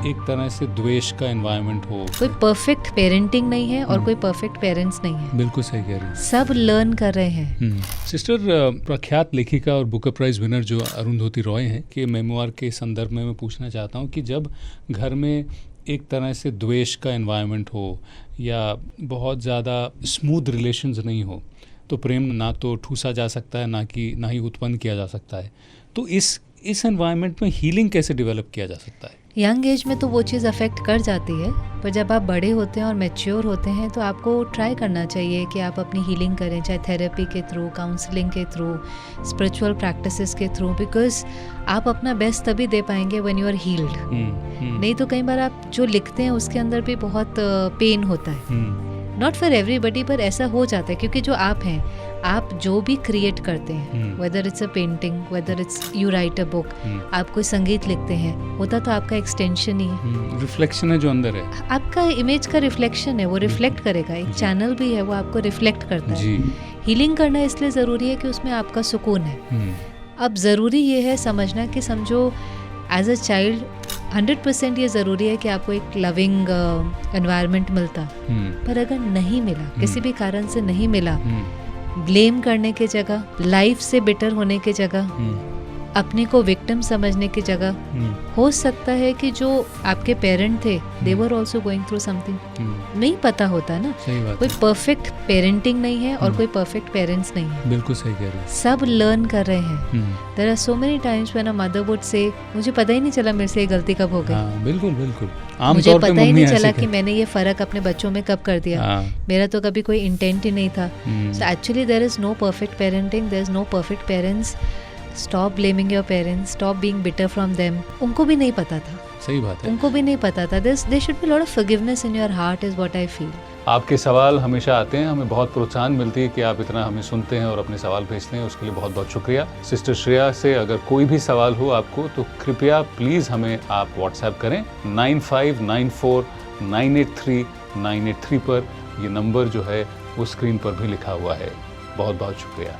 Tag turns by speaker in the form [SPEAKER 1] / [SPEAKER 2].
[SPEAKER 1] एक तरह से द्वेष का एनवायरनमेंट हो।
[SPEAKER 2] कोई परफेक्ट पेरेंटिंग नहीं है और कोई परफेक्ट पेरेंट्स नहीं है।
[SPEAKER 1] बिल्कुल सही कह रही हैं।
[SPEAKER 2] सब लर्न कर रहे हैं।
[SPEAKER 1] सिस्टर, प्रख्यात लेखिका और बुकर प्राइज विनर जो अरुंधति रॉय हैं के मेमोआर के संदर्भ में मैं पूछना चाहता हूँ कि जब घर में एक तरह से द्वेष का एनवायरनमेंट हो या बहुत ज़्यादा स्मूथ रिलेशंस नहीं हो तो प्रेम ना तो ठूसा जा सकता है ना ही उत्पन्न किया जा सकता है। तो इस एनवायरनमेंट में हीलिंग कैसे डेवलप किया जा सकता है?
[SPEAKER 2] यंग एज में तो वो चीज़ अफेक्ट कर जाती है, पर जब आप बड़े होते हैं और मैच्योर होते हैं तो आपको ट्राई करना चाहिए कि आप अपनी हीलिंग करें, चाहे थेरेपी के थ्रू, काउंसलिंग के थ्रू, स्पिरिचुअल प्रैक्टिसेस के थ्रू, बिकॉज आप अपना बेस्ट तभी दे पाएंगे व्हेन यू आर हील्ड। नहीं तो कई बार आप जो लिखते हैं उसके अंदर भी बहुत पेन होता है। नॉट फॉर एवरीबडी, पर ऐसा हो जाता है क्योंकि जो आप हैं, आप जो भी क्रिएट करते हैं, whether it's a painting, whether it's you right a book, आप कोई संगीत लिखते हैं, होता तो आपका एक्सटेंशन ही है,
[SPEAKER 1] रिफ्लेक्शन है जो अंदर है, आपका
[SPEAKER 2] इमेज का रिफ्लेक्शन है, वो रिफ्लेक्ट करेगा। एक चैनल भी है, वो आपको रिफ्लेक्ट करता है। हीलिंग करना इसलिए ज़रूरी है कि उसमें आपका सुकून है। अब ज़रूरी ये है समझना कि समझो एज अ चाइल्ड 100% ये ज़रूरी है कि आपको एक लविंग एनवायरनमेंट मिलता, पर अगर नहीं मिला, किसी भी कारण से नहीं मिला, ब्लेम करने की जगह, लाइफ से बिटर होने की जगह, अपने को विक्टिम समझने की जगह, हो सकता है कि जो आपके पेरेंट थे they were also going through something, नहीं पता होता ना। कोई परफेक्ट पेरेंटिंग नहीं है और कोई परफेक्ट पेरेंट्स नहीं है।
[SPEAKER 1] बिल्कुल सही कह रही हैं।
[SPEAKER 2] सब लर्न कर रहे हैं। There are so many times when a mother would say, मुझे पता ही नहीं चला मेरे से ये गलती कब हो गई।
[SPEAKER 1] बिल्कुल बिल्कुल,
[SPEAKER 2] मुझे पता ही नहीं चला कि मैंने ये फर्क अपने बच्चों में कब कर दिया। मेरा तो कभी कोई इंटेंट ही नहीं था। So actually there is no perfect parenting, there is no perfect parents. Stop blaming your parents, stop being bitter from them. उनको भी नहीं पता था।
[SPEAKER 1] सही बात है,
[SPEAKER 2] उनको भी नहीं पता था। There should be a lot of forgiveness in your heart is what I feel.
[SPEAKER 1] आपके सवाल हमेशा आते हैं, हमें बहुत प्रोत्साहन मिलती है कि आप इतना हमें सुनते हैं और अपने सवाल भेजते हैं, उसके लिए बहुत बहुत शुक्रिया। सिस्टर श्रेया से अगर कोई भी सवाल हो आपको तो कृपया प्लीज़ हमें आप व्हाट्सएप करें 9594983983 पर। ये नंबर जो है वो स्क्रीन पर भी लिखा हुआ है। बहुत बहुत शुक्रिया।